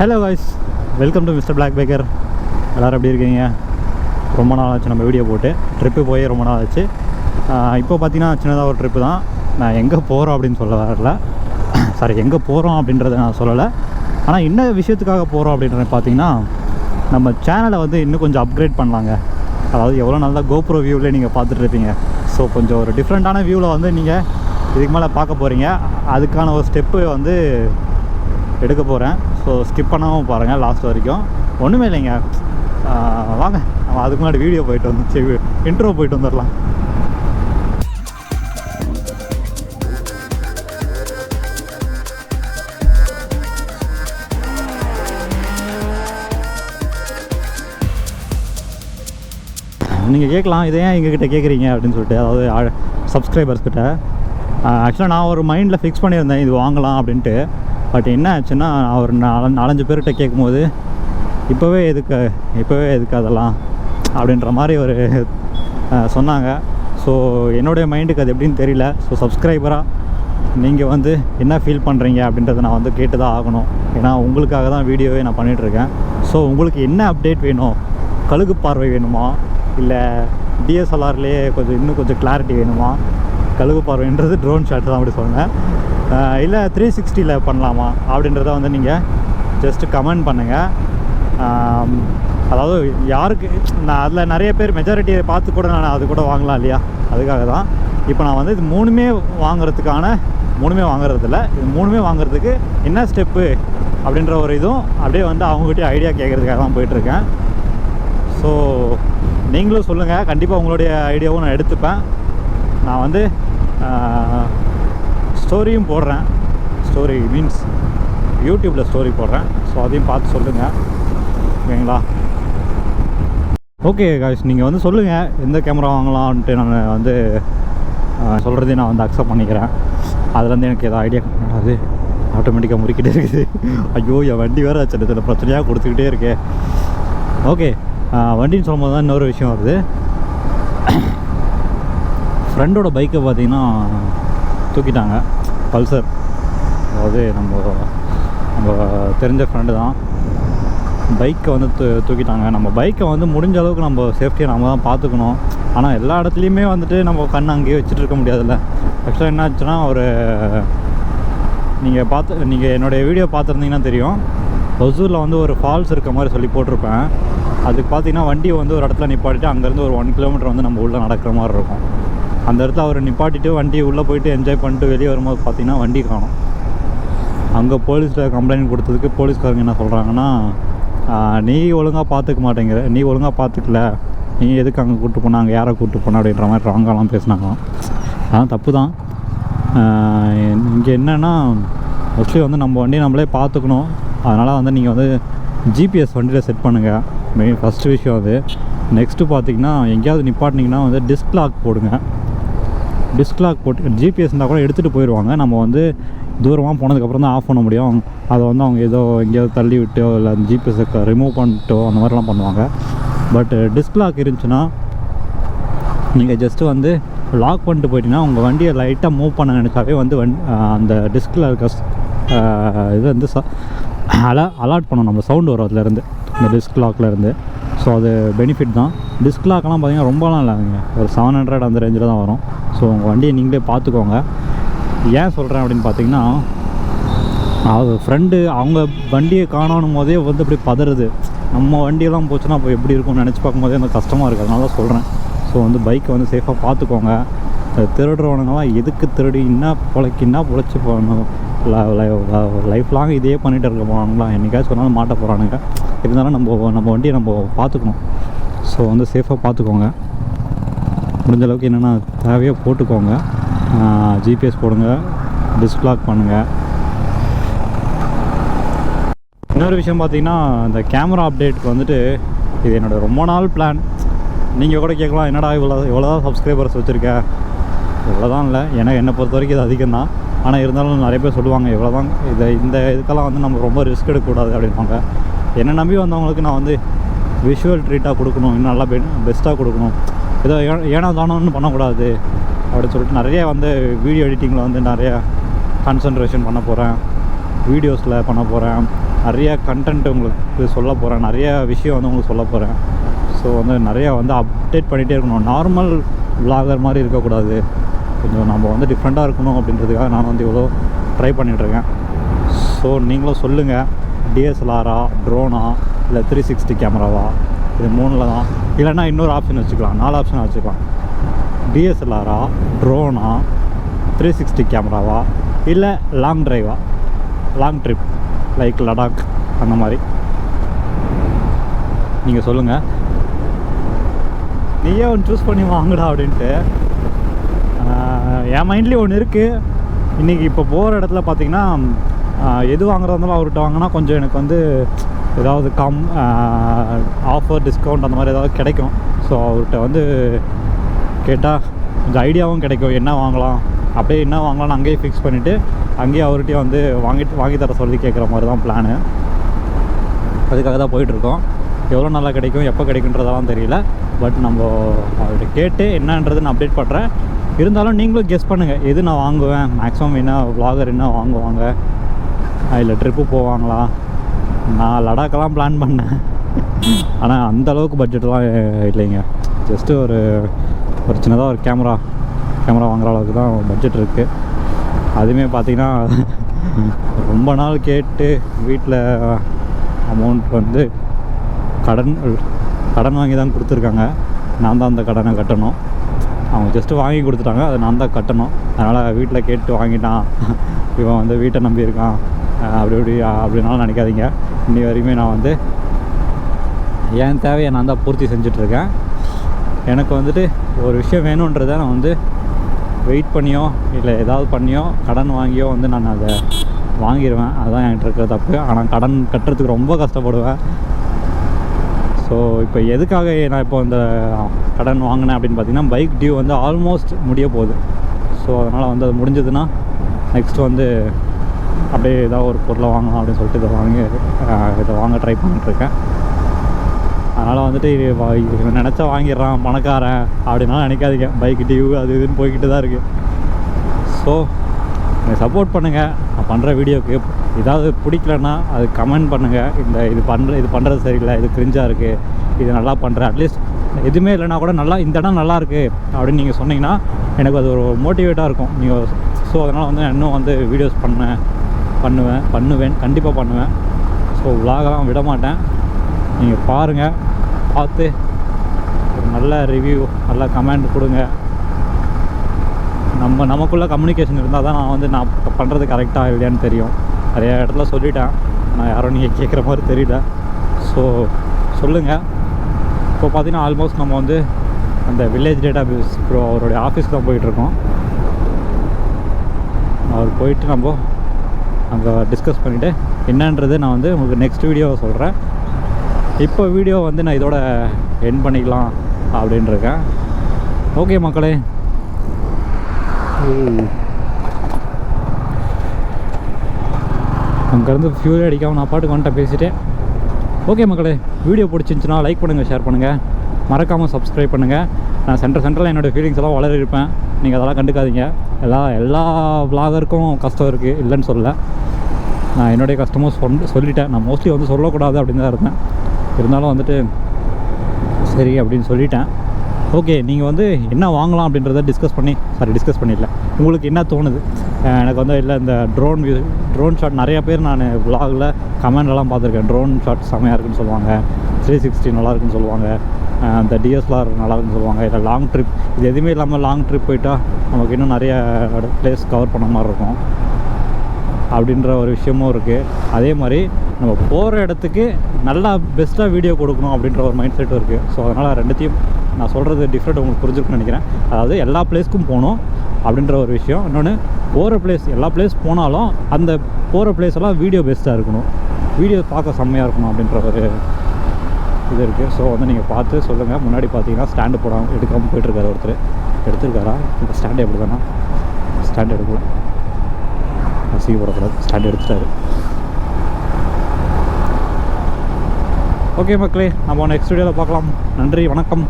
Hello guys, welcome to mister black biker. எல்லோரும் எப்படி இருக்கீங்க? ரொம்ப நாள் ஆச்சு நம்ம வீடியோ போட்டு. ட்ரிப்பு போய் ரொம்ப நாள் ஆச்சு. இப்போ பார்த்தீங்கன்னா சின்னதாக ஒரு ட்ரிப்பு தான். நான் எங்கே போகிறோம் அப்படின்னு சொல்ல வரல, சாரி எங்கே போகிறோம் அப்படின்றத நான் சொல்லலை. ஆனால் என்ன விஷயத்துக்காக போகிறோம் அப்படின்றத பார்த்தீங்கன்னா, நம்ம சேனலை வந்து இன்னும் கொஞ்சம் அப்கிரேட் பண்ணலாங்க. அதாவது எவ்வளோ நல்லா கோப்ரோ வியூவில் நீங்கள் பார்த்துட்ருப்பீங்க. ஸோ கொஞ்சம் ஒரு டிஃப்ரெண்ட்டான வியூவில் வந்து நீங்கள் இதுக்கு மேலே பார்க்க போகிறீங்க. அதுக்கான ஒரு ஸ்டெப்பு வந்து எடுக்க போகிறேன். ஸோ ஸ்கிப் பண்ணாமல் பாருங்கள் லாஸ்ட் வரைக்கும். ஒன்றுமே இல்லைங்க, வாங்க நம்ம அதுக்கு முன்னாடி வீடியோ போயிட்டு வந்து இன்ட்ரோ போயிட்டு வந்துடலாம். நீங்கள் கேட்கலாம், இதை ஏன் எங்ககிட்ட கேட்குறீங்க அப்படின்னு சொல்லிட்டு, அதாவது சப்ஸ்கிரைபர்ஸ்கிட்ட. ஆக்சுவலாக நான் ஒரு மைண்டில் ஃபிக்ஸ் பண்ணியிருந்தேன் இது வாங்கலாம் அப்படின்ட்டு. பட் என்ன ஆச்சுன்னா, ஒரு 4-5 பேர்கிட்ட கேட்கும்போது இப்போவே எதுக்கு அதெல்லாம் அப்படின்ற மாதிரி ஒரு சொன்னாங்க. ஸோ என்னுடைய மைண்டுக்கு அது எப்படின்னு தெரியல. ஸோ சப்ஸ்கிரைபராக நீங்கள் வந்து என்ன ஃபீல் பண்ணுறீங்க அப்படின்றத நான் வந்து கேட்டு தான் ஆகணும். ஏன்னா உங்களுக்காக தான் வீடியோவே நான் பண்ணிகிட்ருக்கேன். ஸோ உங்களுக்கு என்ன அப்டேட் வேணும்? கழுகு பார்வை வேணுமா, இல்லை டிஎஸ்எல்ஆர்லேயே இன்னும் கொஞ்சம் கிளாரிட்டி வேணுமா? கழுகு பார்வைன்றது ட்ரோன் ஷாட் தான் அப்படி சொன்னேன். இல்லை 360 பண்ணலாமா அப்படின்றத வந்து நீங்கள் ஜஸ்ட்டு கமெண்ட் பண்ணுங்கள். அதாவது யாருக்கு நான் அதில் நிறைய பேர் மெஜாரிட்டியை பார்த்து கூட நான் அது கூட வாங்கலாம் இல்லையா, அதுக்காக தான். இப்போ நான் வந்து இது மூணுமே வாங்குறதில்ல, இது மூணுமே வாங்குறதுக்கு என்ன ஸ்டெப்பு அப்படின்ற ஒரு இதுவும் அப்படியே வந்து அவங்ககிட்ட ஐடியா கேட்குறதுக்காக தான் போயிட்டுருக்கேன். ஸோ நீங்களும் சொல்லுங்கள், கண்டிப்பாக உங்களுடைய ஐடியாவும் நான் எடுத்துப்பேன். நான் வந்து ஸ்டோரியும் போடுறேன். ஸ்டோரி மீன்ஸ் யூடியூப்பில் ஸ்டோரி போடுறேன். ஸோ அதையும் பார்த்து சொல்லுங்கள், ஓகேங்களா? ஓகே காய்ஸ், நீங்கள் வந்து சொல்லுங்கள் எந்த கேமரா வாங்கலான்ட்டு. நான் வந்து சொல்கிறதையும் நான் வந்து அக்செப்ட் பண்ணிக்கிறேன். அதுலேருந்து எனக்கு ஏதோ ஐடியா அது ஆட்டோமேட்டிக்காக முறிக்கிட்டே இருக்குது. ஐயோ, என் வண்டி வேறு சில பிரச்சனையாக கொடுத்துக்கிட்டே இருக்கே. ஓகே, வண்டின்னு சொல்லும்போது தான் இன்னொரு விஷயம் வருது. ஃப்ரெண்டோட பைக்கை பார்த்தீங்கன்னா தூக்கிட்டாங்க, பல்சர். அதாவது நம்ம தெரிஞ்ச ஃப்ரெண்டு தான். பைக்கை வந்து தூக்கிட்டாங்க. நம்ம பைக்கை வந்து முடிஞ்ச அளவுக்கு நம்ம சேஃப்டியை நம்ம தான் பார்த்துக்கணும். ஆனால் எல்லா இடத்துலையுமே வந்துட்டு நம்ம கண் அங்கேயே வச்சுட்டு இருக்க முடியாதுல்ல. ஆக்சுவலாக என்ன ஆச்சுன்னா, நீங்கள் என்னுடைய வீடியோ பார்த்துருந்தீங்கன்னா தெரியும், ஒசூரில் வந்து ஒரு ஃபால்ஸ் இருக்க மாதிரி சொல்லி போட்டிருப்பேன். அதுக்கு பார்த்தீங்கன்னா வண்டியை வந்து ஒரு இடத்துல நிப்பாட்டிட்டு அங்கேருந்து ஒரு 1 கிலோமீட்டர் வந்து நம்ம உள்ளே நடக்கிற மாதிரி இருக்கும். அந்த இடத்துல அவர் நிப்பாட்டிட்டு வண்டியை உள்ளே போயிட்டு என்ஜாய் பண்ணிட்டு வெளியே வரும்போது பார்த்தீங்கன்னா வண்டி காணும். அங்கே போலீஸில் கம்ப்ளைண்ட் கொடுத்ததுக்கு போலீஸ்காரங்க என்ன சொல்கிறாங்கன்னா, நீ ஒழுங்காக பார்த்துக்கல, நீ எதுக்கு அங்கே கூப்பிட்டு போனா, அங்கே யாரை கூப்பிட்டு போனா அப்படின்ற மாதிரி ராங்காலாம் பேசினாங்களாம். அதான் தப்பு தான். இங்கே என்னென்னா, மோஸ்ட்லி வந்து நம்ம வண்டியை நம்மளே பார்த்துக்கணும். அதனால் வந்து நீங்கள் வந்து ஜிபிஎஸ் வண்டியில் செட் பண்ணுங்கள். மெயின் ஃபஸ்ட்டு விஷயம் அது. நெக்ஸ்ட்டு பார்த்தீங்கன்னா, எங்கேயாவது நிப்பாட்டினீங்கன்னா வந்து டிஸ்க் லாக் போடுங்க. டிஸ்க் லாக் போட்டு ஜிபிஎஸ் இருந்தால் கூட எடுத்துகிட்டு போயிடுவாங்க. நம்ம வந்து தூரமாக போனதுக்கப்புறம் தான் ஆஃப் பண்ண முடியும். அதை வந்து அவங்க ஏதோ எங்கேயாவது தள்ளி விட்டோ இல்லை அந்த ஜிபிஎஸ்ஸை ரிமூவ் பண்ணிட்டோ அந்த மாதிரிலாம் பண்ணுவாங்க. பட் டிஸ்க் லாக் இருந்துச்சுன்னா நீங்கள் ஜஸ்ட்டு வந்து லாக் பண்ணிட்டு போயிட்டீங்கன்னா, உங்கள் வண்டியை லைட்டாக மூவ் பண்ண நினச்சாவே வந்து அந்த டிஸ்கில் இருக்க இது வந்து அலாட் பண்ணணும். நம்ம சவுண்டு வரும் அதுலேருந்து, இந்த டிஸ்க் லாக்லேருந்து. ஸோ அது பெனிஃபிட் தான். டிஸ்க் லாக்கெல்லாம் பார்த்தீங்கன்னா ரொம்பலாம் இல்லைங்க, ஒரு 700 அந்த ரேஞ்சில் தான் வரும். ஸோ உங்கள் வண்டியை நீங்களே பார்த்துக்கோங்க. ஏன் சொல்கிறேன் அப்படின்னு பார்த்தீங்கன்னா, அது ஃப்ரெண்டு அவங்க வண்டியை காணணும் போதே வந்து அப்படி பதறுது. நம்ம வண்டியெல்லாம் போச்சுன்னா அப்போ எப்படி இருக்கும்னு நினச்சி பார்க்கும்போதே எனக்கு கஷ்டமாக இருக்குது. அதனால தான் சொல்கிறேன். ஸோ வந்து பைக்கை வந்து சேஃபாக பார்த்துக்கோங்க. திருடுறவனுங்கலாம் எதுக்கு திருடி என்ன பொழைச்சி போகணும், லைஃப் லாங் இதே பண்ணிகிட்டு இருக்க போகிறானுங்களாம், என்றைக்காச்சும் சொன்னாலும் மாட்ட போகிறானுங்க. இருந்தாலும் நம்ம வண்டியை நம்ம பார்த்துக்கணும். ஸோ வந்து சேஃபாக பார்த்துக்கோங்க. முடிஞ்ச அளவுக்கு என்னென்னா தேவையோ போட்டுக்கோங்க. ஜிபிஎஸ் போடுங்க, டிஸ்க் லாக் பண்ணுங்கள். இன்னொரு விஷயம் பார்த்தீங்கன்னா, இந்த கேமரா அப்டேட்டுக்கு வந்துட்டு இது என்னோடய ரொம்ப நாள் பிளான். நீங்கள் கூட கேட்கலாம், என்னடா இவ்வளோதான் சப்ஸ்கிரைபர்ஸ் வச்சுருக்க? இவ்வளோதான் இல்லை, என்னை பொறுத்த வரைக்கும் இது அதிகம் தான். ஆனால் இருந்தாலும் நிறைய பேர் சொல்லுவாங்க, இவ்வளோதான், இந்த இதுக்கெல்லாம் வந்து நம்ம ரொம்ப ரிஸ்க் எடுக்கக்கூடாது அப்படின்பாங்க. என்னை நம்பி வந்தவங்களுக்கு நான் வந்து விஷுவல் ட்ரீட்டாக கொடுக்கணும், இன்னும் நல்லா பெஸ்ட்டாக கொடுக்கணும். ஏதோ ஏனோ தானோன்னு பண்ணக்கூடாது அப்படின்னு சொல்லிட்டு நிறைய வந்து வீடியோ எடிட்டிங்கில் வந்து நிறைய கான்சன்ட்ரேஷன் பண்ண போகிறேன். வீடியோஸில் பண்ண போகிறேன். நிறைய கண்டென்ட் உங்களுக்கு சொல்ல போகிறேன், நிறைய விஷயம் வந்து உங்களுக்கு சொல்ல போகிறேன். ஸோ வந்து நிறையா வந்து அப்டேட் பண்ணிகிட்டே இருக்கணும். நார்மல் விளாகர் மாதிரி இருக்கக்கூடாது, கொஞ்சம் நம்ம வந்து டிஃப்ரெண்ட்டாக இருக்கணும் அப்படின்றதுக்காக நான் வந்து இவ்வளோ ட்ரை பண்ணிகிட்ருக்கேன். ஸோ நீங்களும் சொல்லுங்கள், டிஎஸ்எல்ஆரா, ட்ரோனா, இல்லை 360 கேமராவா, இது 3ல் தான். இல்லைன்னா இன்னொரு ஆப்ஷன் வச்சுக்கலாம், 4 ஆப்ஷனாக வச்சுக்கலாம். டிஎஸ்எல்ஆரா, ட்ரோனா, 360 கேமராவா, இல்லை லாங் ட்ரைவா, லாங் ட்ரிப் லைக் லடாக் அந்த மாதிரி நீங்கள் சொல்லுங்கள். நீயே ஒன்று சூஸ் பண்ணி வாங்கடா அப்படின்ட்டு என் மைண்ட்லேயும் ஒன்று இருக்குது. இன்றைக்கி இப்போ போகிற இடத்துல பார்த்திங்கன்னா எது வாங்குறதா இருந்தாலும் அவர்கிட்ட வாங்கினா கொஞ்சம் எனக்கு வந்து ஏதாவது ஆஃபர் டிஸ்கவுண்ட் அந்த மாதிரி ஏதாவது கிடைக்கும். ஸோ அவர்கிட்ட வந்து கேட்டால் கொஞ்சம் ஐடியாவும் கிடைக்கும், என்ன வாங்கலாம், அப்படியே என்ன வாங்கலாம்னு அங்கேயே ஃபிக்ஸ் பண்ணிவிட்டு அங்கேயே அவர்கிட்டயே வந்து வாங்கி தர சொல்லி கேட்குற மாதிரி தான் பிளானு. அதுக்காக தான் போயிட்டுருக்கோம். எவ்வளோ நல்லா கிடைக்கும், எப்போ கிடைக்குன்றதெல்லாம் தெரியல. பட் நம்ம அவர்கிட்ட கேட்டு என்னன்றது நான் அப்டேட் பண்ணுறேன். இருந்தாலும் நீங்களும் கெஸ் பண்ணுங்கள், எது நான் வாங்குவேன், மேக்ஸிமம் என்ன விளாகர் என்ன வாங்குவாங்க, இல்லை ட்ரிப்பு போவாங்களா. நான் லடாக்கெல்லாம் பிளான் பண்ணேன், ஆனால் அந்தளவுக்கு பட்ஜெட்லாம் இல்லைங்க. ஜஸ்ட்டு ஒரு சின்னதாக ஒரு கேமரா வாங்குகிற அளவுக்கு தான் பட்ஜெட் இருக்குது. அதுவுமே பார்த்திங்கன்னா ரொம்ப நாள் கேட்டு வீட்டில் அமௌண்ட் வந்து கடன் வாங்கி தான் கொடுத்துருக்காங்க. நான் தான் அந்த கடனை கட்டணும். அவங்க ஜஸ்ட்டு வாங்கி கொடுத்துட்டாங்க, அதை நான் தான் கட்டணும். அதனால் வீட்டில் கேட்டு வாங்கிட்டான், இவன் வந்து வீட்டை நம்பியிருக்கான் அப்படின்னாலும் நினைக்காதீங்க. இன்னி வரைக்குமே நான் வந்து என் தேவையை நான் தான் பூர்த்தி செஞ்சிட்ருக்கேன். எனக்கு வந்துட்டு ஒரு விஷயம் வேணுன்றதை நான் வந்து வெயிட் பண்ணியோ இல்லை ஏதாவது பண்ணியோ கடன் வாங்கியோ வந்து நான் அதை வாங்கிடுவேன். அதுதான் என்கிட்ட இருக்கிற தப்பு. ஆனால் கடன் கட்டுறதுக்கு ரொம்ப கஷ்டப்படுவேன். ஸோ இப்போ எதுக்காக நான் இப்போ இந்த கடன் வாங்கினேன் அப்படின்னு பார்த்தீங்கன்னா, பைக் டியூ வந்து ஆல்மோஸ்ட் முடிய போகுது. ஸோ அதனால் வந்து அது முடிஞ்சதுன்னா நெக்ஸ்ட்டு வந்து அப்படியே ஏதாவது ஒரு பொருளை வாங்கலாம் அப்படின்னு சொல்லிட்டு இதை வாங்க ட்ரை பண்ணிகிட்ருக்கேன். அதனால் வந்துட்டு இவன் நினச்சா வாங்கிடுறான் பணக்காரன் அப்படின்னாலும் நினைக்காதீங்க. பைக் டியூ அது இதுன்னு போய்கிட்டு தான் இருக்குது. ஸோ எனக்கு சப்போர்ட் பண்ணுங்கள். நான் பண்ணுற வீடியோவுக்கு ஏதாவது பிடிக்கலன்னா அது கமெண்ட் பண்ணுங்கள். இது பண்ணுறது சரியில்லை, இது கிரிஞ்சாக இருக்குது, இது நல்லா பண்ணுறேன். அட்லீஸ்ட் எதுவுமே இல்லைனா கூட நல்லா இந்த இடம் நல்லாயிருக்கு அப்படின்னு நீங்கள் சொன்னீங்கன்னா எனக்கு அது ஒரு மோட்டிவேட்டாக இருக்கும். நீங்கள் ஸோ அதனால் வந்து நான் இன்னும் வந்து வீடியோஸ் பண்ணுவேன், கண்டிப்பாக பண்ணுவேன். ஸோ விலாகலாம் விட மாட்டேன். நீங்கள் பாருங்கள், பார்த்து ஒரு நல்ல ரிவ்யூ, நல்ல கமெண்ட் கொடுங்க. நமக்குள்ளே கம்யூனிகேஷன் இருந்தால் தான் நான் பண்ணுறது கரெக்டாக இல்லையான்னு தெரியும். நிறைய இடத்துல சொல்லிட்டேன், நான் யாரும் நீங்கள் கேட்குற மாதிரி தெரியல. ஸோ சொல்லுங்கள். இப்போ பார்த்தீங்கன்னா ஆல்மோஸ்ட் நம்ம வந்து அந்த வில்லேஜ் டேட்டா பேஸ் ப்ரோ அவருடைய ஆஃபீஸ்க்கு தான் போயிட்டுருக்கோம். அவர் போயிட்டு நம்ம அங்கே டிஸ்கஸ் பண்ணிவிட்டு என்னன்றது நான் வந்து உங்களுக்கு நெக்ஸ்ட் வீடியோவை சொல்கிறேன். இப்போ வீடியோ வந்து நான் இதோட எண்ட் பண்ணிக்கலாம் அப்படின்ட்டுருக்கேன். ஓகே மக்களே, அங்கேருந்து ஃபியூல் அடிக்காமல் நான் பாட்டுக்கு வந்துட்டு பேசிட்டேன். ஓகே மக்களே, வீடியோ பிடிச்சிருந்துச்சுன்னா லைக் பண்ணுங்கள், ஷேர் பண்ணுங்கள், மறக்காமல் சப்ஸ்கிரைப் பண்ணுங்கள். நான் சென்டரில் என்னோடய ஃபீலிங்ஸ் எல்லாம் வளரிருப்பேன், நீங்கள் அதெல்லாம் கண்டுக்காதீங்க. எல்லா விளாகருக்கும் கஷ்டம் இருக்குது, இல்லைன்னு சொல்லலை. நான் என்னுடைய கஷ்டமும் சொல்லிட்டேன். நான் மோஸ்ட்லி வந்து சொல்லக்கூடாது அப்படின்னு தான் இருந்தேன். இருந்தாலும் வந்துட்டு சரி அப்படின்னு சொல்லிட்டேன். ஓகே, நீங்கள் வந்து என்ன வாங்கலாம் அப்படின்றத டிஸ்கஸ் பண்ணிடல. உங்களுக்கு என்ன தோணுது? எனக்கு வந்து இல்லை இந்த ட்ரோன் ஷாட் நிறைய பேர் நான் விலாகில் கமெண்ட்லாம் பார்த்துருக்கேன். ட்ரோன் ஷாட் செமையாக இருக்குன்னு சொல்லுவாங்க, 360 நல்லா இருக்குன்னு சொல்லுவாங்க, இந்த DSLR நல்லா இருக்குன்னு சொல்லுவாங்க. இல்லை லாங் ட்ரிப், இது எதுவுமே இல்லாமல் லாங் ட்ரிப் போயிட்டால் நமக்கு இன்னும் நிறைய பிளேஸ் கவர் பண்ண மாதிரி இருக்கும் அப்படின்ற ஒரு விஷயமும் இருக்குது. அதே மாதிரி நம்ம போகிற இடத்துக்கு நல்லா பெஸ்ட்டாக வீடியோ கொடுக்கணும் அப்படின்ற ஒரு மைண்ட் செட்டும் இருக்குது. ஸோ அதனால் ரெண்டுத்தையும் நான் சொல்கிறது டிஃப்ரெண்ட் உங்களுக்கு புரிஞ்சுருக்குன்னு நினைக்கிறேன். அதாவது எல்லா பிளேஸ்க்கும் போகணும் அப்படின்ற ஒரு விஷயம். இன்னொன்று, போகிற பிளேஸ் எல்லா பிளேஸ் போனாலும் அந்த போகிற பிளேஸ் எல்லாம் வீடியோ பெஸ்ட்டாக இருக்கணும், வீடியோ பார்க்க செம்மையாக இருக்கணும் அப்படின்ற ஒரு இது இருக்குது. ஸோ வந்து நீங்கள் பார்த்து சொல்லுங்கள். முன்னாடி பார்த்தீங்கன்னா ஸ்டாண்டு எடுக்காமல் போயிட்டுருக்காரு ஒருத்தர். எடுத்துருக்காரா? இப்போ ஸ்டாண்டு எப்படி தானா? ஸ்டாண்டு எடுக்கலாம், போடக்கூடாது, ஸ்டாண்ட் எடுத்துட்டாரு. ஓகே மக்களே, நம்ம நெக்ஸ்ட் வீடியோவில் பார்க்கலாம். நன்றி, வணக்கம்.